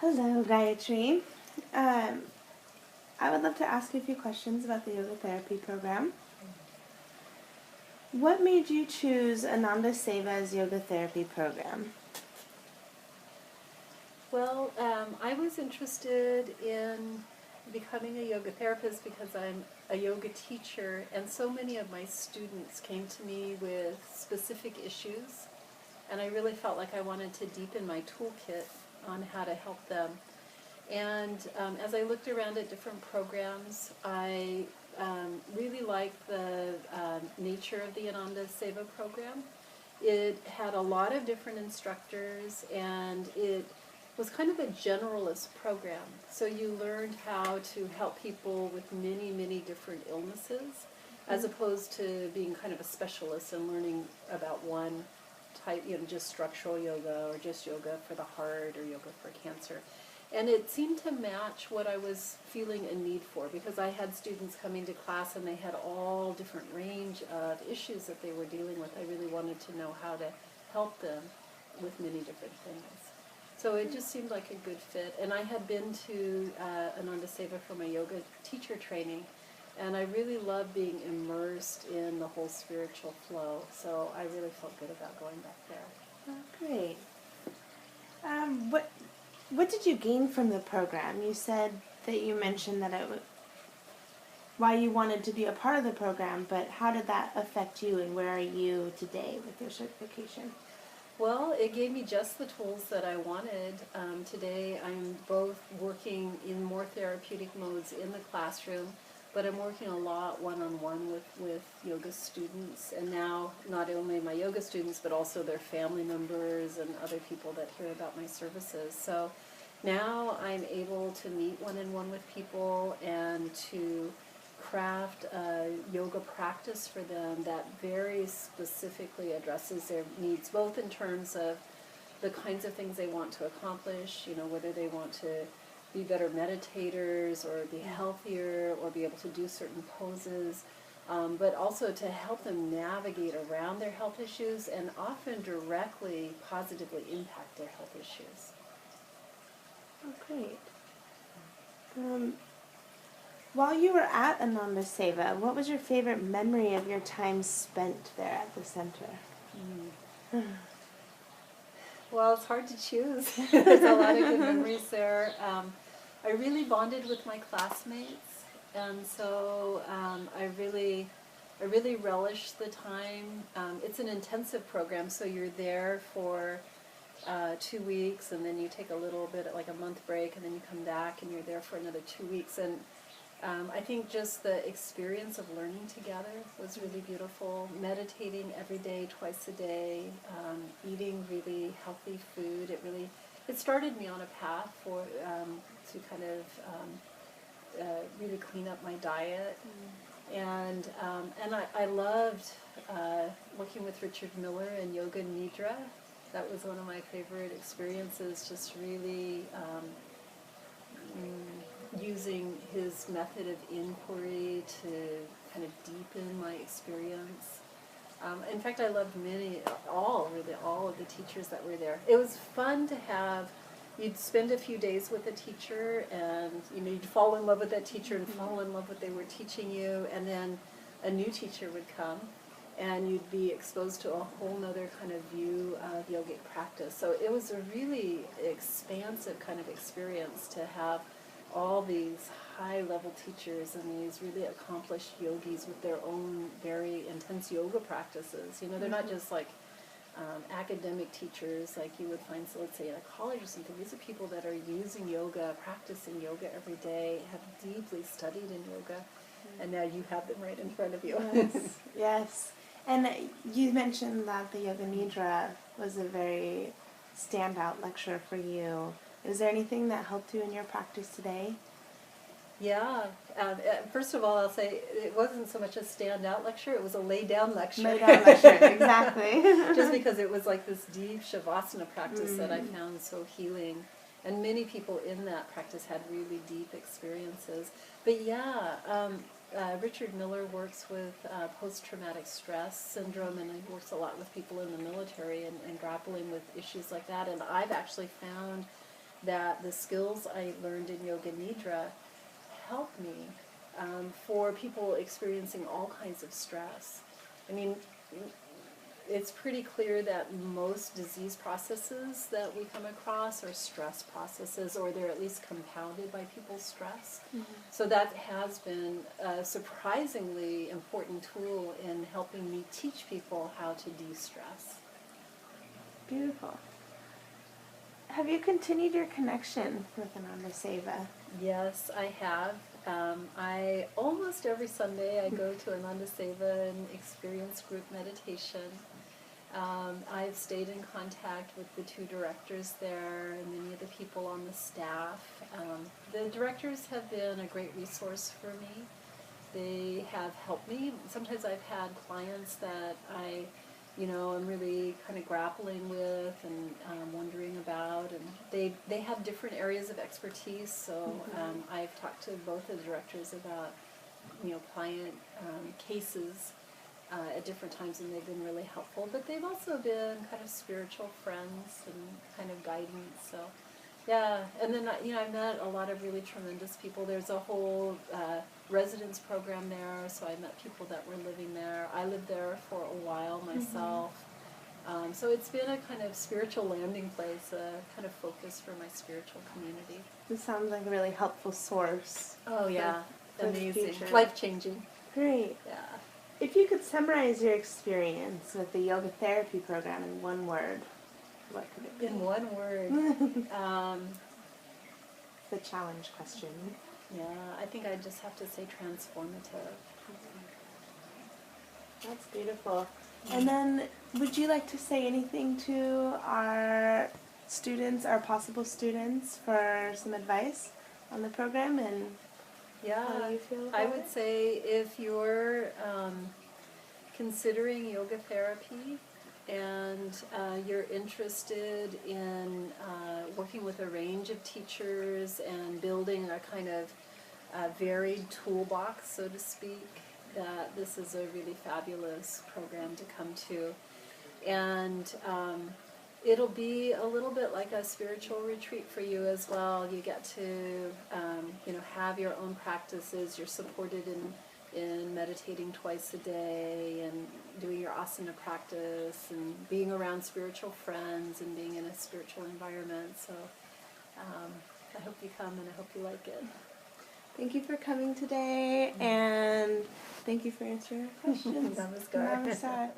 Hello, Gayatri. Um, I would love to ask you a few questions about the yoga therapy program. What made you choose Ananda Seva's yoga therapy program? Well, I was interested in becoming a yoga therapist because I'm a yoga teacher, and so many of my students came to me with specific issues, and I really felt like I wanted to deepen my toolkit on how to help them. And as I looked around at different programs, I really liked the nature of the Ananda Seva program. It had a lot of different instructors, and it was kind of a generalist program. So you learned how to help people with many, many different illnesses, as opposed to being kind of a specialist and learning about one type, just structural yoga or just yoga for the heart or yoga for cancer. And it seemed to match what I was feeling a need for, because I had students coming to class and they had all different range of issues that they were dealing with. I really wanted to know how to help them with many different things. So it just seemed like a good fit. And I had been to Ananda Seva for my yoga teacher training, and I really loved being immersed in the whole spiritual flow. So I really felt good about going back there. Oh, great. What did you gain from the program? You said that you mentioned that why you wanted to be a part of the program, but how did that affect you, and where are you today with your certification? Well, it gave me just the tools that I wanted. Today I'm both working in more therapeutic modes in the classroom, but I'm working a lot one-on-one with yoga students, and now not only my yoga students, but also their family members and other people that hear about my services. So now I'm able to meet one-on-one with people and to craft a yoga practice for them that very specifically addresses their needs, both in terms of the kinds of things they want to accomplish, whether they want to be better meditators or be healthier or be able to do certain poses, but also to help them navigate around their health issues and often directly positively impact their health issues. Oh, great. While you were at Ananda Seva, what was your favorite memory of your time spent there at the center? Well, it's hard to choose. There's a lot of good memories there. I really bonded with my classmates, and so I really relished the time. It's an intensive program, so you're there for 2 weeks, and then you take a little bit, like a month break, and then you come back, and you're there for another 2 weeks. And I think just the experience of learning together was really beautiful. Meditating every day, twice a day, eating really healthy food. It started me on a path to kind of really clean up my diet. And I loved working with Richard Miller and Yoga Nidra. That was one of my favorite experiences, just really using his method of inquiry to kind of deepen my experience. In fact, I loved all of the teachers that were there. It was fun to you'd spend a few days with a teacher, and you'd fall in love with that teacher and fall in love with what they were teaching you, and then a new teacher would come, and you'd be exposed to a whole nother kind of view of yogic practice. So it was a really expansive kind of experience to have all these high-level teachers and these really accomplished yogis with their own very intense yoga practices. They're not just like academic teachers like you would find, so let's say in a college or something. These are people that are using yoga, practicing yoga every day, have deeply studied in yoga, and now you have them right in front of you. Yes, yes. And you mentioned that the Yoga Nidra was a very standout lecture for you. Is there anything that helped you in your practice today? Yeah. First of all, I'll say it wasn't so much a stand-out lecture, it was a lay-down lecture. Lay-down lecture, exactly. Just because it was like this deep Shavasana practice that I found so healing. And many people in that practice had really deep experiences. But yeah, Richard Miller works with post-traumatic stress syndrome, and he works a lot with people in the military and grappling with issues like that. And I've actually found that the skills I learned in Yoga Nidra help me for people experiencing all kinds of stress. I mean, it's pretty clear that most disease processes that we come across are stress processes, or they're at least compounded by people's stress. So that has been a surprisingly important tool in helping me teach people how to de-stress. Beautiful. Have you continued your connection with Ananda Seva? Yes, I have. I almost every Sunday I go to Ananda Seva and experience group meditation. I've stayed in contact with the two directors there and many of the people on the staff. The directors have been a great resource for me. They have helped me. Sometimes I've had clients that I I'm really kind of grappling with and wondering about, and they have different areas of expertise, so I've talked to both the directors about, client cases at different times, and they've been really helpful, but they've also been kind of spiritual friends and kind of guidance, so yeah. And then I've met a lot of really tremendous people. There's a whole residence program there, so I met people that were living there. I lived there for a while myself. So it's been a kind of spiritual landing place, a kind of focus for my spiritual community. This sounds like a really helpful source. Oh yeah, for the amazing, future. life-changing. Great. Yeah. If you could summarize your experience with the yoga therapy program in one word, what could it be? In one word. The challenge question. Yeah, I think I just have to say transformative. That's beautiful. And then, would you like to say anything to our students, our possible students, for some advice on the program and how you feel about I would say if you're considering yoga therapy and you're interested in working with a range of teachers and building a kind of varied toolbox, so to speak, that this is a really fabulous program to come to. And it'll be a little bit like a spiritual retreat for you as well. You get to have your own practices. You're supported in meditating twice a day and doing your asana practice and being around spiritual friends and being in a spiritual environment. So I hope you come and I hope you like it. Thank you for coming today, and thank you for answering our questions. Namaskar. Namaskar.